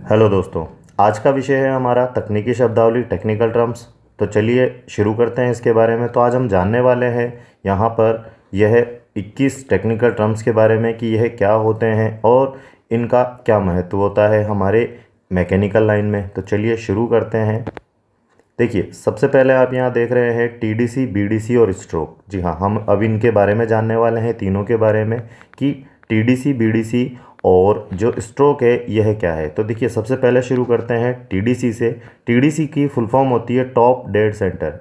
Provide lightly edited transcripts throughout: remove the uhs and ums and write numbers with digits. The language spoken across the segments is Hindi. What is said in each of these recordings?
हेलो दोस्तों। आज का विषय है हमारा तकनीकी शब्दावली टेक्निकल टर्म्स। तो चलिए शुरू करते हैं इसके बारे में। तो आज हम जानने वाले हैं यहाँ पर यह 21 टेक्निकल टर्म्स के बारे में कि यह क्या होते हैं और इनका क्या महत्व होता है हमारे मैकेनिकल लाइन में। तो चलिए शुरू करते हैं। देखिए, सबसे पहले आप यहाँ देख रहे हैं टीडीसी, बीडीसी और स्ट्रोक। जी हाँ, हम अब इनके बारे में जानने वाले हैं, तीनों के बारे में, कि टीडीसी, बीडीसी और जो स्ट्रोक है यह क्या है। तो देखिए, सबसे पहले शुरू करते हैं टीडीसी से। टीडीसी की फुल फॉर्म होती है टॉप डेड सेंटर।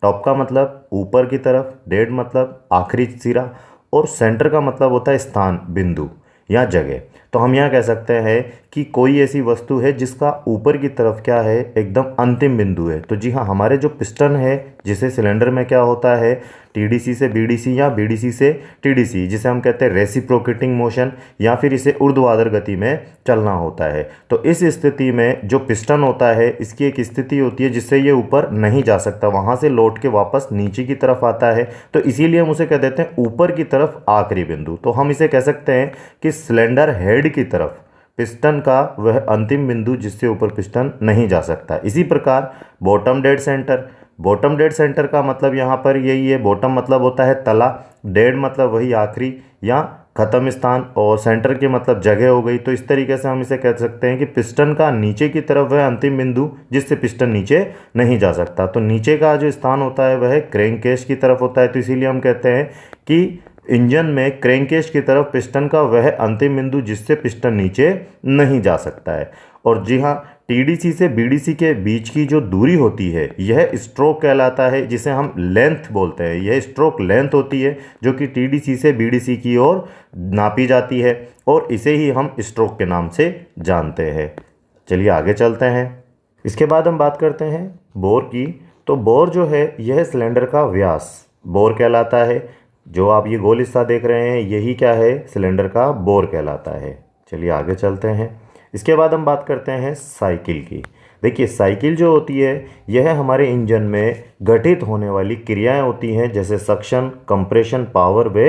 टॉप का मतलब ऊपर की तरफ, डेड मतलब आखिरी सिरा, और सेंटर का मतलब होता है स्थान, बिंदु या जगह। तो हम यहाँ कह सकते हैं कि कोई ऐसी वस्तु है जिसका ऊपर की तरफ क्या है, एकदम अंतिम बिंदु है। तो जी हाँ, हमारे जो पिस्टन है, जिसे सिलेंडर में क्या होता है, टीडीसी से बीडीसी या बीडीसी से टीडीसी, जिसे हम कहते हैं रेसिप्रोकेटिंग मोशन, या फिर इसे ऊर्ध्वाधर गति में चलना होता है। तो इस स्थिति में जो पिस्टन होता है, इसकी एक स्थिति होती है जिससे ये ऊपर नहीं जा सकता, वहाँ से लौट के वापस नीचे की तरफ आता है। तो इसीलिए हम उसे कह देते हैं ऊपर की तरफ आखिरी बिंदु। तो हम इसे कह सकते हैं कि सिलेंडर हेड की तरफ पिस्टन का वह अंतिम बिंदु जिससे ऊपर पिस्टन नहीं जा सकता। इसी प्रकार bottom dead centre. Bottom dead centre का मतलब यहाँ पर यही है। बॉटम मतलब होता है तला, डेड मतलब वही आखिरी या खत्म स्थान, और सेंटर के मतलब जगह हो गई। तो इस तरीके से हम इसे कह सकते हैं कि पिस्टन का नीचे की तरफ वह अंतिम बिंदु जिससे पिस्टन नीचे नहीं जा सकता। तो नीचे का जो स्थान होता है वह क्रैंककेस की तरफ होता है। तो इसीलिए हम कहते हैं कि इंजन में क्रैंककेस की तरफ पिस्टन का वह अंतिम बिंदु जिससे पिस्टन नीचे नहीं जा सकता है। और जी हाँ, टीडीसी से बीडीसी के बीच की जो दूरी होती है यह स्ट्रोक कहलाता है, जिसे हम लेंथ बोलते हैं। यह स्ट्रोक लेंथ होती है जो कि टीडीसी से बीडीसी की ओर नापी जाती है, और इसे ही हम स्ट्रोक के नाम से जानते हैं। चलिए आगे चलते हैं। इसके बाद हम बात करते हैं बोर की। तो बोर जो है यह सिलेंडर का व्यास बोर कहलाता है। जो आप ये गोल हिस्सा देख रहे हैं यही क्या है, सिलेंडर का बोर कहलाता है। चलिए आगे चलते हैं। इसके बाद हम बात करते हैं साइकिल की। देखिए, साइकिल जो होती है यह हमारे इंजन में घटित होने वाली क्रियाएं होती हैं, जैसे सक्शन, कंप्रेशन, पावर व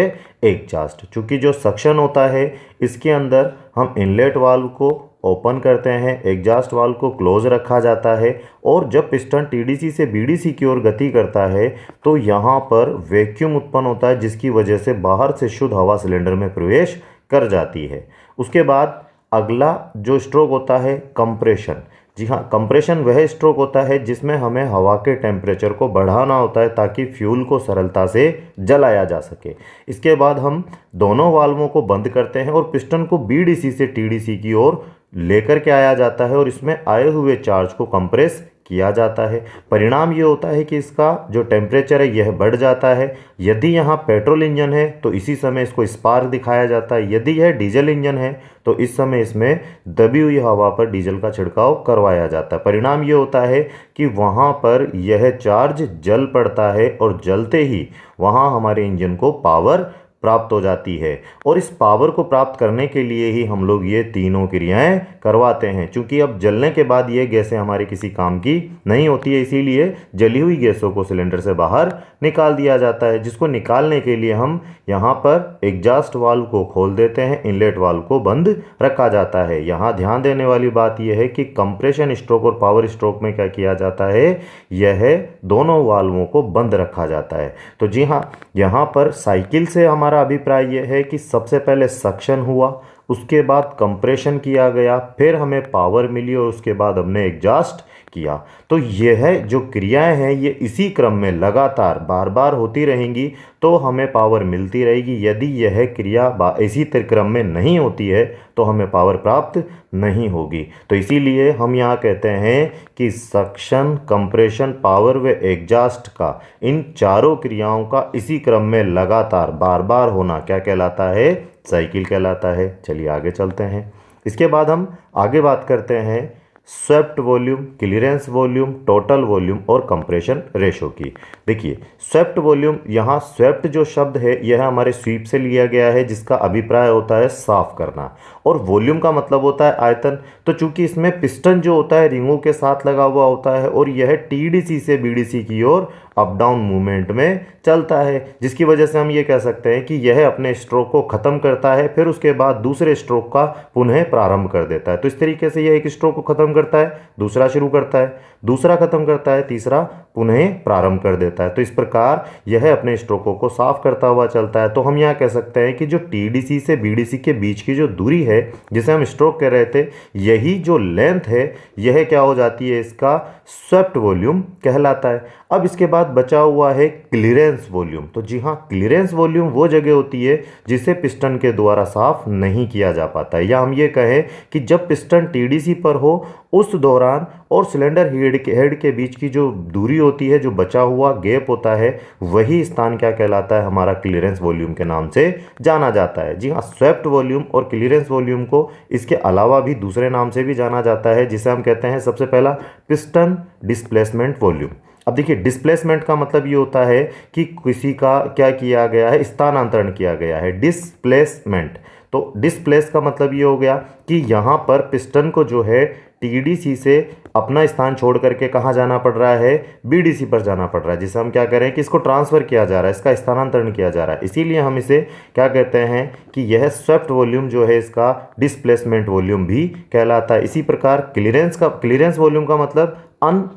एग्जॉस्ट। चूँकि जो सक्शन होता है इसके अंदर हम इनलेट वाल्व को ओपन करते हैं, एग्जॉस्ट वाल्व को क्लोज रखा जाता है, और जब पिस्टन टीडीसी से बीडीसी की ओर गति करता है तो यहाँ पर वैक्यूम उत्पन्न होता है, जिसकी वजह से बाहर से शुद्ध हवा सिलेंडर में प्रवेश कर जाती है। उसके बाद अगला जो स्ट्रोक होता है कंप्रेशन। जी हाँ, कंप्रेशन वह स्ट्रोक होता है जिसमें हमें हवा के टेम्परेचर को बढ़ाना होता है ताकि फ्यूल को सरलता से जलाया जा सके। इसके बाद हम दोनों वाल्वों को बंद करते हैं और पिस्टन को बीडीसी से टीडीसी की ओर लेकर के आया जाता है, और इसमें आए हुए चार्ज को कंप्रेस किया जाता है। परिणाम ये होता है कि इसका जो टेम्परेचर है यह बढ़ जाता है। यदि यहाँ पेट्रोल इंजन है तो इसी समय इसको स्पार्क दिखाया जाता है। यदि यह डीजल इंजन है तो इस समय इसमें दबी हुई हवा पर डीजल का छिड़काव करवाया जाता है। परिणाम ये होता है कि वहाँ पर यह चार्ज जल पड़ता है, और जलते ही वहाँ हमारे इंजन को पावर प्राप्त हो जाती है। और इस पावर को प्राप्त करने के लिए ही हम लोग ये तीनों क्रियाएं करवाते हैं। क्योंकि अब जलने के बाद ये गैसें हमारे किसी काम की नहीं होती है, इसीलिए जली हुई गैसों को सिलेंडर से बाहर निकाल दिया जाता है, जिसको निकालने के लिए हम यहाँ पर एग्जॉस्ट वाल्व को खोल देते हैं, इनलेट वाल्व को बंद रखा जाता है। यहाँ ध्यान देने वाली बात यह है कि कंप्रेशन स्ट्रोक और पावर स्ट्रोक में क्या किया जाता है, यह दोनों वाल्वों को बंद रखा जाता है। तो जी हाँ, यहाँ पर साइकिल से हमारा अभिप्राय यह है कि सबसे पहले सक्शन हुआ, उसके बाद कंप्रेशन किया गया, फिर हमें पावर मिली, और उसके बाद हमने एग्जॉस्ट किया। तो यह जो क्रियाएं हैं ये इसी क्रम में लगातार बार बार होती रहेंगी तो हमें पावर मिलती रहेगी। यदि यह क्रिया इसी क्रम में नहीं होती है तो हमें पावर प्राप्त नहीं होगी। तो इसीलिए हम यहाँ कहते हैं कि सक्शन, कंप्रेशन, पावर व एग्जॉस्ट का, इन चारों क्रियाओं का इसी क्रम में लगातार बार बार होना क्या कहलाता है, साइकिल कहलाता है। चलिए आगे चलते हैं। इसके बाद हम आगे बात करते हैं swept volume, clearance volume, total volume और कंप्रेशन रेशो की। देखिए, स्वेप्ट वॉल्यूम, यहाँ स्वेप्ट जो शब्द है यह हमारे स्वीप से लिया गया है, जिसका अभिप्राय होता है साफ करना, और वॉल्यूम का मतलब होता है आयतन। तो चूंकि इसमें पिस्टन जो होता है रिंगों के साथ लगा हुआ होता है, और यह टीडीसी से बीडीसी की ओर अप डाउन मूवमेंट में चलता है, जिसकी वजह से हम ये कह सकते हैं कि यह अपने स्ट्रोक को ख़त्म करता है, फिर उसके बाद दूसरे स्ट्रोक का पुनः प्रारंभ कर देता है। तो इस तरीके से यह एक स्ट्रोक को ख़त्म करता है, दूसरा शुरू करता है, दूसरा ख़त्म करता है, तीसरा पुनः प्रारंभ कर देता है। तो इस प्रकार यह अपने स्ट्रोकों को साफ करता हुआ चलता है। तो हम यहाँ कह सकते हैं कि जो टीडीसी से बीडीसी के बीच की जो दूरी है जिसे हम स्ट्रोक कह रहे थे, यही जो लेंथ है यह क्या हो जाती है, इसका स्वेप्ट वॉल्यूम कहलाता है। अब इसके बाद बचा हुआ है क्लीयरेंस वॉल्यूम। तो जी हाँ, क्लीयरेंस वॉल्यूम वो जगह होती है जिसे पिस्टन के द्वारा साफ नहीं किया जा पाता है, या हम ये कहें कि जब पिस्टन टीडीसी पर हो उस दौरान और सिलेंडर हेड के बीच की जो दूरी होती है, जो बचा हुआ गैप होता है, वही स्थान क्या कहलाता है, हमारा क्लीयरेंस वॉल्यूम के नाम से जाना जाता है। जी हाँ, स्वेप्ट वॉल्यूम और क्लीयरेंस वॉल्यूम को इसके अलावा भी दूसरे नाम से भी जाना जाता है, जिसे हम कहते हैं सबसे पहला पिस्टन डिस्प्लेसमेंट वॉल्यूम। अब देखिए, डिस्प्लेसमेंट का मतलब ये होता है कि किसी का क्या किया गया है, स्थानांतरण किया गया है, डिस्प्लेसमेंट। तो डिस्प्लेस का मतलब ये हो गया कि यहाँ पर पिस्टन को जो है टीडीसी से अपना स्थान छोड़ करके कहाँ जाना पड़ रहा है, बीडीसी पर जाना पड़ रहा है, जिसे हम क्या कह रहे हैं कि इसको ट्रांसफ़र किया जा रहा है, इसका स्थानांतरण किया जा रहा है। इसीलिए हम इसे क्या कहते हैं कि यह स्वेप्ट वॉल्यूम जो है इसका डिस्प्लेसमेंट वॉल्यूम भी कहलाता है। इसी प्रकार क्लीयरेंस वॉल्यूम का मतलब अन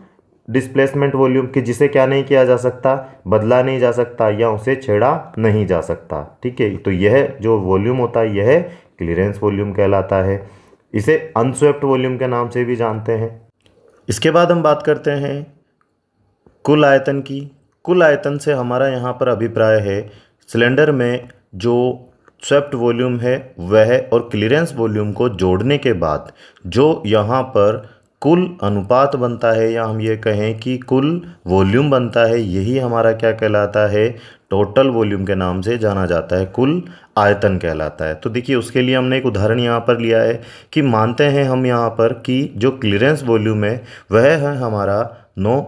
डिस्प्लेसमेंट वॉल्यूम, कि जिसे क्या नहीं किया जा सकता, बदला नहीं जा सकता या उसे छेड़ा नहीं जा सकता। ठीक है, तो यह जो वॉल्यूम होता है यह क्लीयरेंस वॉल्यूम कहलाता है। इसे अनस्वेप्ट वॉल्यूम के नाम से भी जानते हैं। इसके बाद हम बात करते हैं कुल आयतन की। कुल आयतन से हमारा यहाँ पर अभिप्राय है सिलेंडर में जो स्वेप्ट वॉल्यूम है वह और क्लीयरेंस वॉल्यूम को जोड़ने के बाद जो यहाँ पर कुल अनुपात बनता है, या हम ये कहें कि कुल वॉल्यूम बनता है, यही हमारा क्या कहलाता है, टोटल वॉल्यूम के नाम से जाना जाता है, कुल आयतन कहलाता है। तो देखिए, उसके लिए हमने एक उदाहरण यहाँ पर लिया है कि मानते हैं हम यहाँ पर कि जो क्लीयरेंस वॉल्यूम है वह है हमारा 9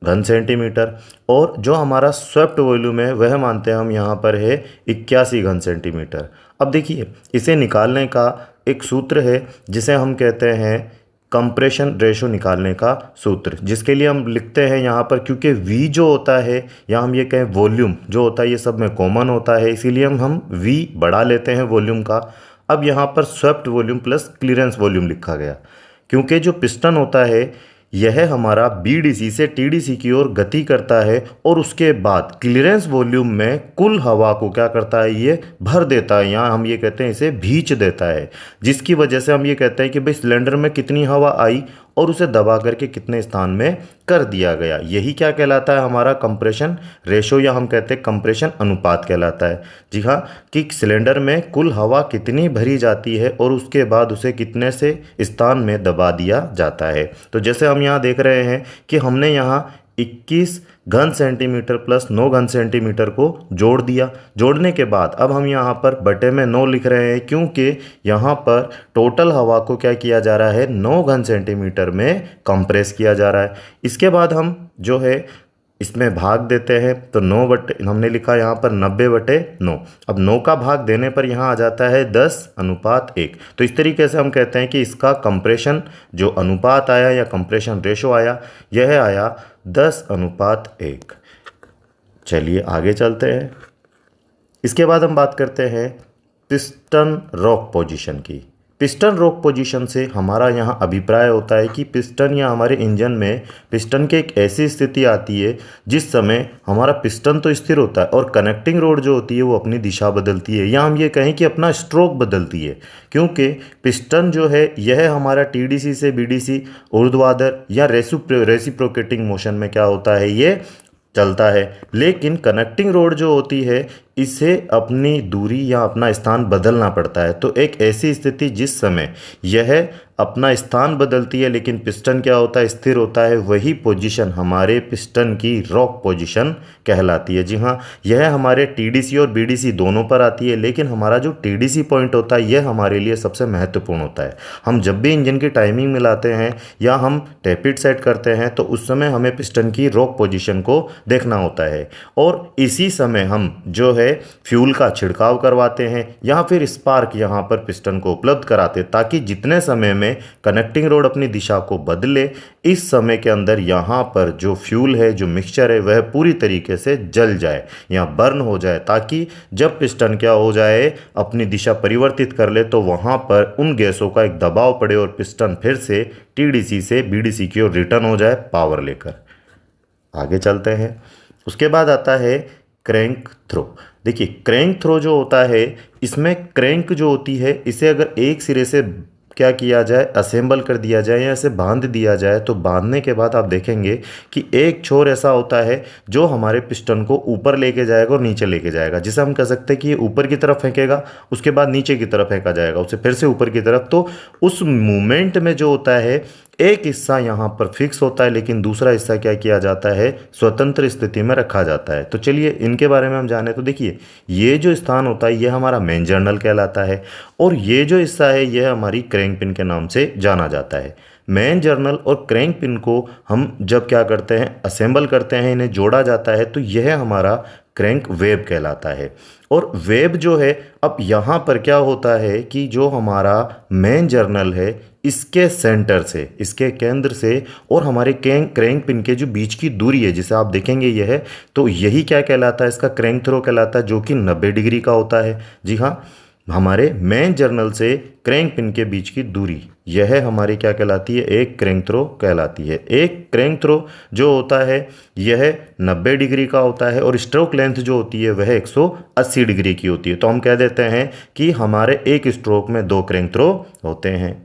घन सेंटीमीटर, और जो हमारा स्वेप्ट वॉल्यूम है वह मानते हैं हम यहाँ पर है 81 घन सेंटीमीटर। अब देखिए, इसे निकालने का एक सूत्र है जिसे हम कहते हैं कंप्रेशन रेशो निकालने का सूत्र, जिसके लिए हम लिखते हैं यहाँ पर, क्योंकि V जो होता है या हम ये कहें वॉल्यूम जो होता है ये सब में कॉमन होता है, इसीलिए हम V बढ़ा लेते हैं वॉल्यूम का। अब यहाँ पर swept volume plus clearance volume लिखा गया, क्योंकि जो पिस्टन होता है यह हमारा बीडीसी से टीडीसी की ओर गति करता है और उसके बाद क्लीयरेंस वॉल्यूम में कुल हवा को क्या करता है, ये भर देता है, यहाँ हम ये कहते हैं इसे भींच देता है, जिसकी वजह से हम ये कहते हैं कि भाई सिलेंडर में कितनी हवा आई और उसे दबा करके कितने स्थान में कर दिया गया। यही क्या कहलाता है, हमारा कंप्रेशन रेशो, या हम कहते हैं कंप्रेशन अनुपात कहलाता है। जी हाँ, कि सिलेंडर में कुल हवा कितनी भरी जाती है और उसके बाद उसे कितने से स्थान में दबा दिया जाता है। तो जैसे हम यहाँ देख रहे हैं कि हमने यहाँ 21 घन सेंटीमीटर प्लस 9 घन सेंटीमीटर को जोड़ दिया। जोड़ने के बाद अब हम यहाँ पर बटे में 9 लिख रहे हैं, क्योंकि यहाँ पर टोटल हवा को क्या किया जा रहा है, 9 घन सेंटीमीटर में कंप्रेस किया जा रहा है। इसके बाद हम जो है इसमें भाग देते हैं, तो 9 बटे हमने लिखा यहाँ पर 90/9। अब 9 का भाग देने पर यहाँ आ जाता है 10:1। तो इस तरीके से हम कहते हैं कि इसका कंप्रेशन जो अनुपात आया या कंप्रेशन रेशो आया, यह आया 10:1। चलिए आगे चलते हैं। इसके बाद हम बात करते हैं पिस्टन रॉक पोजीशन की। पिस्टन रॉक पोजीशन से हमारा यहाँ अभिप्राय होता है कि पिस्टन या हमारे इंजन में पिस्टन की एक ऐसी स्थिति आती है जिस समय हमारा पिस्टन तो स्थिर होता है और कनेक्टिंग रोड जो होती है वो अपनी दिशा बदलती है, या हम ये कहें कि अपना स्ट्रोक बदलती है, क्योंकि पिस्टन जो है यह हमारा टीडीसी से बीडीसी ऊर्ध्वाधर या रेसिप्रोकेटिंग मोशन में क्या होता है, ये चलता है। लेकिन कनेक्टिंग रोड जो होती है इसे अपनी दूरी या अपना स्थान बदलना पड़ता है। तो एक ऐसी स्थिति जिस समय यह अपना स्थान बदलती है लेकिन पिस्टन क्या होता है, स्थिर होता है, वही पोजीशन हमारे पिस्टन की रॉक पोजीशन कहलाती है। जी हाँ, यह हमारे टीडीसी और बीडीसी दोनों पर आती है, लेकिन हमारा जो टीडीसी पॉइंट होता है यह हमारे लिए सबसे महत्वपूर्ण होता है। हम जब भी इंजन की टाइमिंग मिलाते हैं या हम टैपिट सेट करते हैं तो उस समय हमें पिस्टन की रॉक पोजीशन को देखना होता है, और इसी समय हम जो है फ्यूल का छिड़काव करवाते हैं या फिर स्पार्क यहाँ पर पिस्टन को उपलब्ध कराते, ताकि जितने समय में कनेक्टिंग रोड अपनी दिशा को बदले, इस समय के अंदर यहाँ पर जो फ्यूल है, जो मिक्सचर है, वह पूरी तरीके से जल जाए या बर्न हो जाए, ताकि जब पिस्टन क्या हो जाए अपनी दिशा परिवर्तित कर ले तो वहाँ पर उन गैसों का एक दबाव पड़े और पिस्टन फिर से टीडीसी से बीडीसी की ओर रिटर्न हो जाए पावर लेकर। आगे चलते हैं। उसके बाद आता है क्रैंक थ्रो। देखिए क्रैंक थ्रो जो होता है, इसमें क्रैंक जो होती है इसे अगर एक सिरे से क्या किया जाए, असेंबल कर दिया जाए या इसे बांध दिया जाए, तो बांधने के बाद आप देखेंगे कि एक छोर ऐसा होता है जो हमारे पिस्टन को ऊपर लेके जाएगा और नीचे लेके जाएगा, जिसे हम कह सकते हैं कि ये ऊपर की तरफ फेंकेगा, उसके बाद नीचे की तरफ फेंका जाएगा, उसे फिर से ऊपर की तरफ। तो उस मूवमेंट में जो होता है एक हिस्सा यहाँ पर फिक्स होता है, लेकिन दूसरा हिस्सा क्या किया जाता है, स्वतंत्र स्थिति में रखा जाता है। तो चलिए इनके बारे में हम जाने। तो देखिए ये जो स्थान होता है ये हमारा मेन जर्नल कहलाता है, और ये जो हिस्सा है यह हमारी क्रैंक पिन के नाम से जाना जाता है। मेन जर्नल और क्रैंक पिन को हम जब क्या करते हैं, असेंबल करते हैं, इन्हें जोड़ा जाता है, तो यह हमारा क्रैंक वेब कहलाता है। और वेब जो है, अब यहाँ पर क्या होता है कि जो हमारा मेन जर्नल है इसके सेंटर से, इसके केंद्र से और हमारे क्रैंक पिन के जो बीच की दूरी है, जिसे आप देखेंगे यह है, तो यही क्या कहलाता है, इसका क्रैंक थ्रो कहलाता है, जो कि 90 डिग्री का होता है। जी हाँ, हमारे मेन जर्नल से क्रैंक पिन के बीच की दूरी यह हमारी क्या कहलाती है, एक क्रैंक थ्रो कहलाती है। एक क्रैंक थ्रो जो होता है यह 90 डिग्री का होता है और स्ट्रोक लेंथ जो होती है वह 180 डिग्री की होती है। तो हम कह देते हैं कि हमारे एक स्ट्रोक में 2 क्रैंक थ्रो होते हैं।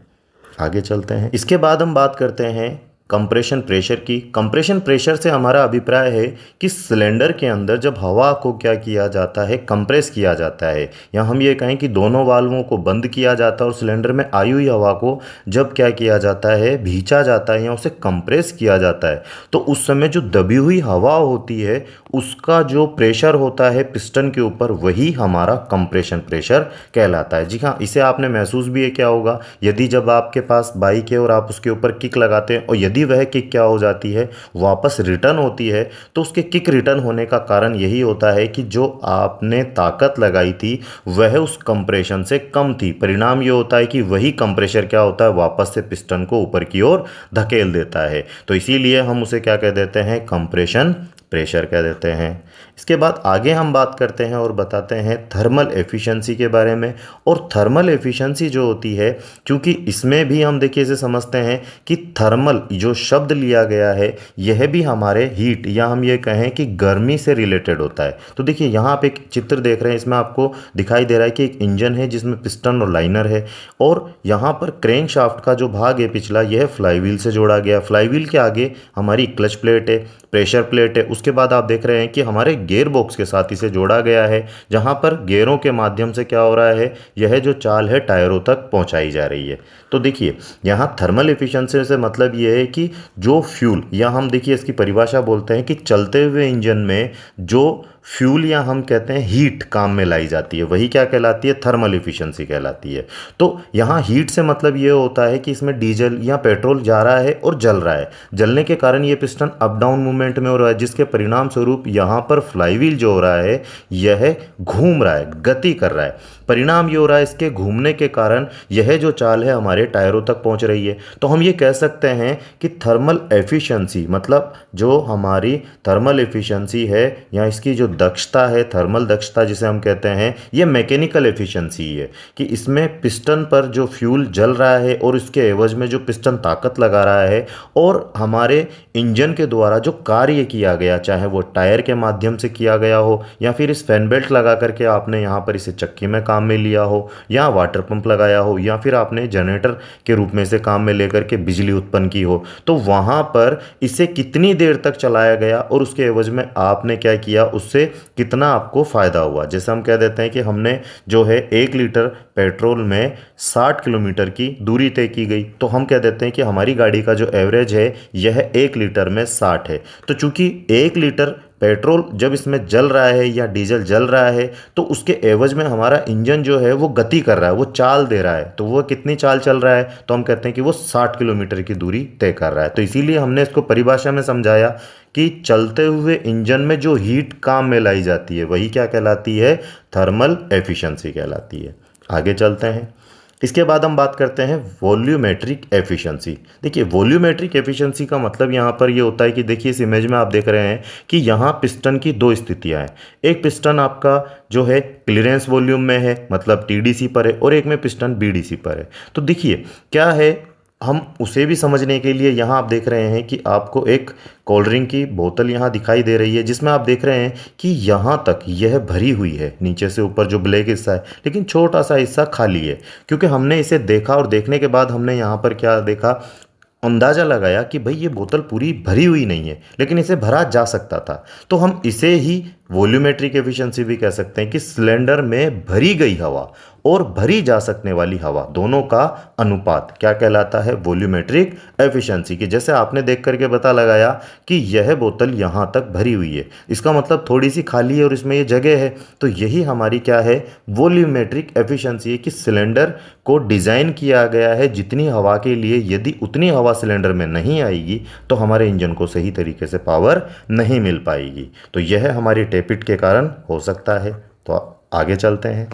आगे चलते हैं। इसके बाद हम बात करते हैं कंप्रेशन प्रेशर की। कंप्रेशन प्रेशर से हमारा अभिप्राय है कि सिलेंडर के अंदर जब हवा को क्या किया जाता है, कंप्रेस किया जाता है, या हम ये कहें कि दोनों वाल्वों को बंद किया जाता है और सिलेंडर में आई हुई हवा को जब क्या किया जाता है, भींचा जाता है या उसे कंप्रेस किया जाता है, तो उस समय जो दबी हुई हवा होती है उसका जो प्रेशर होता है पिस्टन के ऊपर, वही हमारा कंप्रेशन प्रेशर कहलाता है। जी हाँ, इसे आपने महसूस भी क्या होगा, यदि जब आपके पास बाइक है और आप उसके ऊपर किक लगाते हैं और यदि वह किक क्या हो जाती है, वापस रिटर्न होती है, तो उसके किक रिटर्न होने का कारण यही होता है कि जो आपने ताकत लगाई थी वह उस कंप्रेशन से कम थी। परिणाम ये होता है कि वही कंप्रेशर क्या होता है, वापस से पिस्टन को ऊपर की ओर धकेल देता है। तो इसीलिए हम उसे क्या कह देते हैं, कंप्रेशन प्रेशर कह देते हैं। इसके बाद आगे हम बात करते हैं और बताते हैं थर्मल एफिशिएंसी के बारे में। और थर्मल एफिशिएंसी जो होती है, क्योंकि इसमें भी हम देखिए इसे समझते हैं कि थर्मल जो शब्द लिया गया है यह भी हमारे हीट या हम ये कहें कि गर्मी से रिलेटेड होता है। तो देखिए यहाँ आप एक चित्र देख रहे हैं, इसमें आपको दिखाई दे रहा है कि एक इंजन है जिसमें पिस्टन और लाइनर है, और यहाँ पर क्रैंक शाफ्ट का जो भाग है पिछला, यह फ्लाईव्हील से जोड़ा गया। फ्लाईव्हील के आगे हमारी क्लच प्लेट है, प्रेशर प्लेट है। उसके बाद आप देख रहे हैं कि हमारे गियर बॉक्स के साथ इसे जोड़ा गया है, जहां पर गियरों के माध्यम से क्या हो रहा है, यह जो चाल है टायरों तक पहुंचाई जा रही है। तो देखिए यहाँ थर्मल एफिशिएंसी से मतलब ये है कि जो फ्यूल, या हम देखिए इसकी परिभाषा बोलते हैं कि चलते हुए इंजन में जो फ्यूल या हम कहते हैं हीट काम में लाई जाती है, वही क्या कहलाती है, थर्मल एफिशिएंसी कहलाती है। तो यहाँ हीट से मतलब ये होता है कि इसमें डीजल या पेट्रोल जा रहा है और जल रहा है, जलने के कारण ये पिस्टन अप डाउन मूवमेंट में हो रहा है, जिसके परिणाम स्वरूप यहाँ पर फ्लाईव्हील जो हो रहा है यह घूम रहा है, गति कर रहा है। परिणाम ये हो रहा है, इसके घूमने के कारण यह जो चाल है हमारे टायरों तक पहुँच रही है। तो हम ये कह सकते हैं कि थर्मल एफिशिएंसी मतलब जो हमारी थर्मल एफिशिएंसी है या इसकी जो दक्षता है, थर्मल दक्षता जिसे हम कहते हैं, ये मैकेनिकल एफिशिएंसी है कि इसमें पिस्टन पर जो फ्यूल जल रहा है और इसके एवज में जो पिस्टन ताकत लगा रहा है, और हमारे इंजन के द्वारा जो कार्य किया गया, चाहे वो टायर के माध्यम से किया गया हो या फिर इस फैन बेल्ट लगा करके आपने यहाँ पर इसे चक्की में काम में लिया हो, या वाटर पंप लगाया हो, या फिर आपने जनरेटर के रूप में इसे काम में लेकर के बिजली उत्पन्न की हो, तो वहाँ पर इसे कितनी देर तक चलाया गया और उसके एवज में आपने क्या किया, उससे कितना आपको फ़ायदा हुआ। जैसे हम कह देते हैं कि हमने जो है 1 लीटर पेट्रोल में 60 किलोमीटर की दूरी तय की गई, तो हम कह देते हैं कि हमारी गाड़ी का जो एवरेज है यह 1 लीटर में 60 है। तो चूंकि 1 लीटर पेट्रोल जब इसमें जल रहा है या डीजल जल रहा है तो उसके एवज में हमारा इंजन जो है वो गति कर रहा है, वो चाल दे रहा है। तो वो कितनी चाल चल रहा है, तो हम कहते हैं कि वो 60 किलोमीटर की दूरी तय कर रहा है। तो इसीलिए हमने इसको परिभाषा में समझाया कि चलते हुए इंजन में जो हीट काम में लाई जाती है वही क्या कहलाती है, थर्मल एफिशिएंसी कहलाती है। आगे चलते हैं। इसके बाद हम बात करते हैं वॉल्यूमेट्रिक एफिशिएंसी। देखिए वॉल्यूमेट्रिक एफिशिएंसी का मतलब यहाँ पर ये होता है कि देखिए इस इमेज में आप देख रहे हैं कि यहाँ पिस्टन की दो स्थितियाँ हैं। एक पिस्टन आपका जो है क्लीयरेंस वॉल्यूम में है, मतलब टीडीसी पर है, और एक में पिस्टन बीडीसी पर है। तो देखिए क्या है, हम उसे भी समझने के लिए यहाँ आप देख रहे हैं कि आपको एक कोल्ड ड्रिंक की बोतल यहाँ दिखाई दे रही है, जिसमें आप देख रहे हैं कि यहाँ तक यह भरी हुई है, नीचे से ऊपर जो ब्लैक हिस्सा है, लेकिन छोटा सा हिस्सा खाली है। क्योंकि हमने इसे देखा और देखने के बाद हमने यहाँ पर क्या देखा, अंदाज़ा लगाया कि भाई ये बोतल पूरी भरी हुई नहीं है, लेकिन इसे भरा जा सकता था। तो हम इसे ही वॉल्यूमेट्रिक एफिशिएंसी भी कह सकते हैं कि सिलेंडर में भरी गई हवा और भरी जा सकने वाली हवा दोनों का अनुपात क्या कहलाता है, वॉल्यूमेट्रिक एफिशिएंसी। कि जैसे आपने देख करके पता लगाया कि यह बोतल यहाँ तक भरी हुई है, इसका मतलब थोड़ी सी खाली है और इसमें ये जगह है। तो यही हमारी क्या है, वॉल्यूमेट्रिक एफिशिएंसी है कि सिलेंडर को डिज़ाइन किया गया है जितनी हवा के लिए, यदि उतनी हवा सिलेंडर में नहीं आएगी तो हमारे इंजन को सही तरीके से पावर नहीं मिल पाएगी। तो यह हमारी टेपिट के कारण हो सकता है। तो आगे चलते हैं।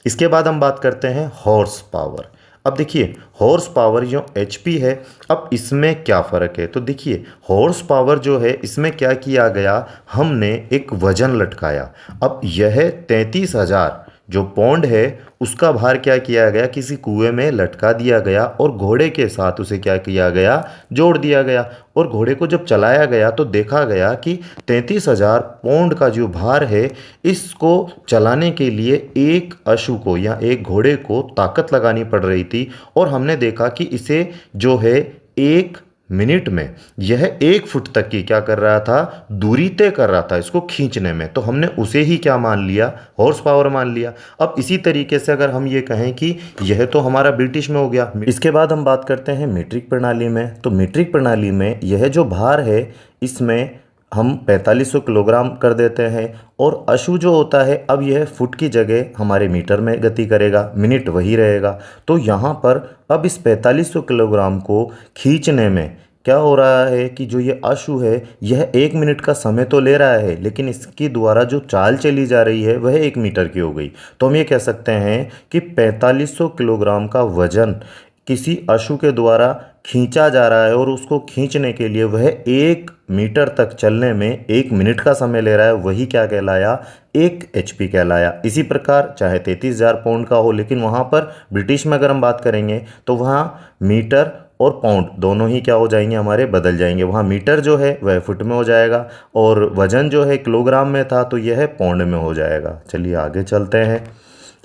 इसके बाद हम बात करते हैं हॉर्स पावर। अब देखिए हॉर्स पावर जो एचपी है, अब इसमें क्या फ़र्क है। तो देखिए हॉर्स पावर जो है इसमें क्या किया गया, हमने एक वजन लटकाया। अब यह 33,000 जो पौंड है उसका भार क्या किया गया, किसी कुएं में लटका दिया गया और घोड़े के साथ उसे क्या किया गया, जोड़ दिया गया। और घोड़े को जब चलाया गया तो देखा गया कि 33,000 पौंड का जो भार है, इसको चलाने के लिए एक अश्व को या एक घोड़े को ताकत लगानी पड़ रही थी। और हमने देखा कि इसे जो है 1 मिनट में यह 1 फुट तक की क्या कर रहा था, दूरी तय कर रहा था इसको खींचने में। तो हमने उसे ही क्या मान लिया, हॉर्स पावर मान लिया। अब इसी तरीके से अगर हम ये कहें कि यह तो हमारा ब्रिटिश में हो गया। इसके बाद हम बात करते हैं मीट्रिक प्रणाली में। तो मीट्रिक प्रणाली में यह जो भार है इसमें हम 4500 किलोग्राम कर देते हैं। और अश्व जो होता है, अब यह फुट की जगह हमारे मीटर में गति करेगा, मिनट वही रहेगा। तो यहाँ पर अब इस 4500 किलोग्राम को खींचने में क्या हो रहा है कि जो ये अश्व है यह 1 मिनट का समय तो ले रहा है, लेकिन इसकी द्वारा जो चाल चली जा रही है वह 1 मीटर की हो गई। तो हम ये कह सकते हैं कि 4500 किलोग्राम का वजन किसी अश्व के द्वारा खींचा जा रहा है और उसको खींचने के लिए वह 1 मीटर तक चलने में 1 मिनट का समय ले रहा है। वही क्या कहलाया, 1 एचपी कहलाया। इसी प्रकार चाहे 33,000 पाउंड का हो, लेकिन वहाँ पर ब्रिटिश में अगर हम बात करेंगे तो वहाँ मीटर और पाउंड दोनों ही क्या हो जाएंगे, हमारे बदल जाएंगे। वहाँ मीटर जो है वह फुट में हो जाएगा और वजन जो है किलोग्राम में था तो यह पाउंड में हो जाएगा। चलिए आगे चलते हैं।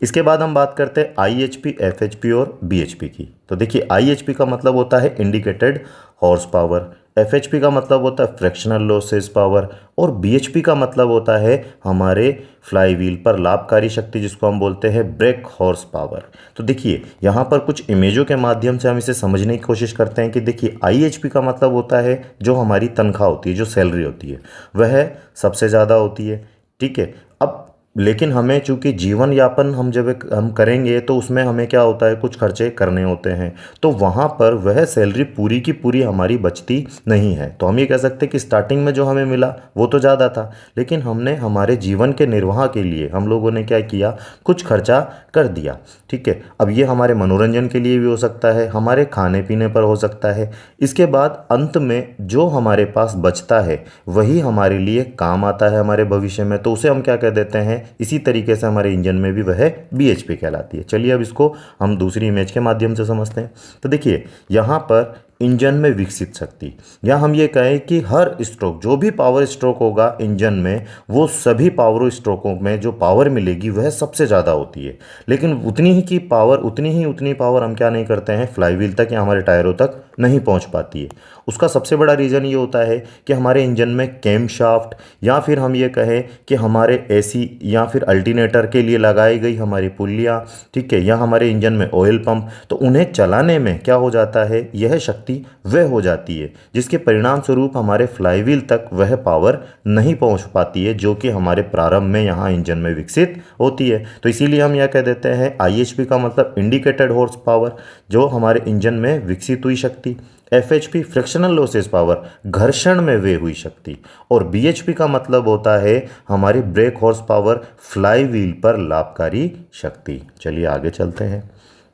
इसके बाद हम बात करते हैं IHP, FHP और BHP की। तो देखिए IHP का मतलब होता है इंडिकेटेड हॉर्स पावर, FHP का मतलब होता है फ्रैक्शनल लॉसेस पावर और BHP का मतलब होता है हमारे फ्लाईव्हील पर लाभकारी शक्ति, जिसको हम बोलते हैं ब्रेक हॉर्स पावर। तो देखिए यहाँ पर कुछ इमेजों के माध्यम से हम इसे समझने की कोशिश करते हैं कि देखिए IHP का मतलब होता है जो हमारी तनख्वाह होती है, जो सैलरी होती है वह सबसे ज़्यादा होती है, ठीक है। अब लेकिन हमें चूंकि जीवन यापन हम करेंगे तो उसमें हमें क्या होता है, कुछ खर्चे करने होते हैं। तो वहाँ पर वह सैलरी पूरी की पूरी हमारी बचती नहीं है। तो हम ये कह सकते हैं कि स्टार्टिंग में जो हमें मिला वो तो ज़्यादा था, लेकिन हमने हमारे जीवन के निर्वाह के लिए हम लोगों ने क्या किया, कुछ खर्चा कर दिया, ठीक है। अब ये हमारे मनोरंजन के लिए भी हो सकता है, हमारे खाने पीने पर हो सकता है। इसके बाद अंत में जो हमारे पास बचता है वही हमारे लिए काम आता है हमारे भविष्य में, तो उसे हम क्या कह देते हैं। इसी तरीके से हमारे इंजन में भी वह BHP कहलाती है। चलिए अब इसको हम दूसरी इमेज के माध्यम से समझते हैं। तो देखिए यहाँ पर इंजन में विकसित शक्ति, या हम ये कहें कि हर स्ट्रोक, जो भी पावर स्ट्रोक होगा इंजन में, वो सभी पावर स्ट्रोकों में जो पावर मिलेगी वह सबसे ज़्यादा होती है। लेकिन उतनी ही पावर हम क्या नहीं करते हैं, फ्लाईव्हील तक या हमारे टायरों तक नहीं पहुंच पाती है। उसका सबसे बड़ा रीज़न ये होता है कि हमारे इंजन में कैमशाफ्ट, या फिर हम ये कहें कि हमारे AC या फिर अल्टरनेटर के लिए लगाई गई हमारी पुलियाँ, ठीक है, या हमारे इंजन में ऑयल पंप, तो उन्हें चलाने में क्या हो जाता है, यह शक्ति शक्ति वह हो जाती है, जिसके परिणाम स्वरूप हमारे फ्लाईव्हील तक वह पावर नहीं पहुंच पाती है जो कि हमारे प्रारंभ में यहाँ इंजन में विकसित होती है। तो इसीलिए हम यह कह देते हैं IHP का मतलब इंडिकेटेड हॉर्स पावर, जो हमारे इंजन में विकसित हुई शक्ति। FHP फ्रिक्शनल लॉसेस पावर, घर्षण में वे हुई शक्ति। और BHP का मतलब होता है हमारी break horse power, fly wheel पर लाभकारी शक्ति। चलिए आगे चलते हैं।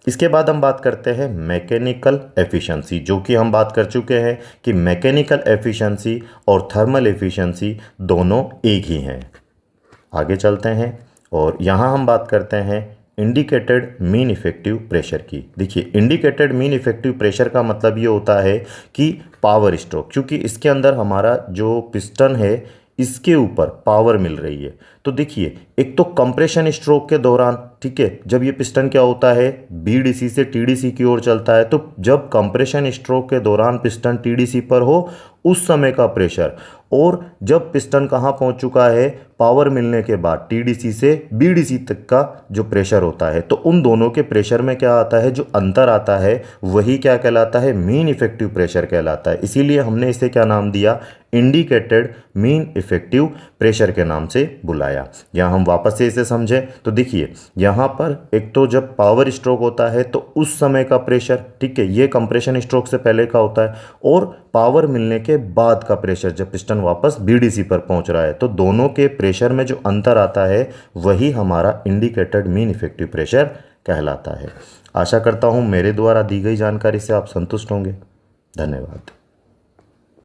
इसके बाद हम बात करते हैं मैकेनिकल एफिशिएंसी, जो कि हम बात कर चुके हैं कि मैकेनिकल एफिशिएंसी और थर्मल एफिशिएंसी दोनों एक ही हैं। आगे चलते हैं और यहाँ हम बात करते हैं इंडिकेटेड मीन इफेक्टिव प्रेशर की। देखिए, इंडिकेटेड मीन इफेक्टिव प्रेशर का मतलब ये होता है कि पावर स्ट्रोक, क्योंकि इसके अंदर हमारा जो पिस्टन है इसके ऊपर पावर मिल रही है। तो देखिए, एक तो कंप्रेशन स्ट्रोक के दौरान, ठीक है, जब ये पिस्टन क्या होता है BDC से TDC की ओर चलता है, तो जब कंप्रेशन स्ट्रोक के दौरान पिस्टन TDC पर हो उस समय का प्रेशर, और जब पिस्टन कहाँ पहुँच चुका है पावर मिलने के बाद TDC से BDC तक का जो प्रेशर होता है, तो उन दोनों के प्रेशर में क्या आता है, जो अंतर आता है वही क्या कहलाता है, मीन इफेक्टिव प्रेशर कहलाता है। इसीलिए हमने इसे क्या नाम दिया, इंडिकेटेड मीन इफेक्टिव प्रेशर के नाम से बुलाया। यहाँ हम वापस से इसे समझें तो देखिए, यहाँ पर एक तो जब पावर स्ट्रोक होता है तो उस समय का प्रेशर, ठीक है, ये कंप्रेशन स्ट्रोक से पहले का होता है, और पावर मिलने के बाद का प्रेशर जब पिस्टन वापस BDC पर पहुंच रहा है, तो दोनों के प्रेशर में जो अंतर आता है वही हमारा इंडिकेटेड मीन इफेक्टिव प्रेशर कहलाता है। आशा करता हूँ मेरे द्वारा दी गई जानकारी से आप संतुष्ट होंगे। धन्यवाद।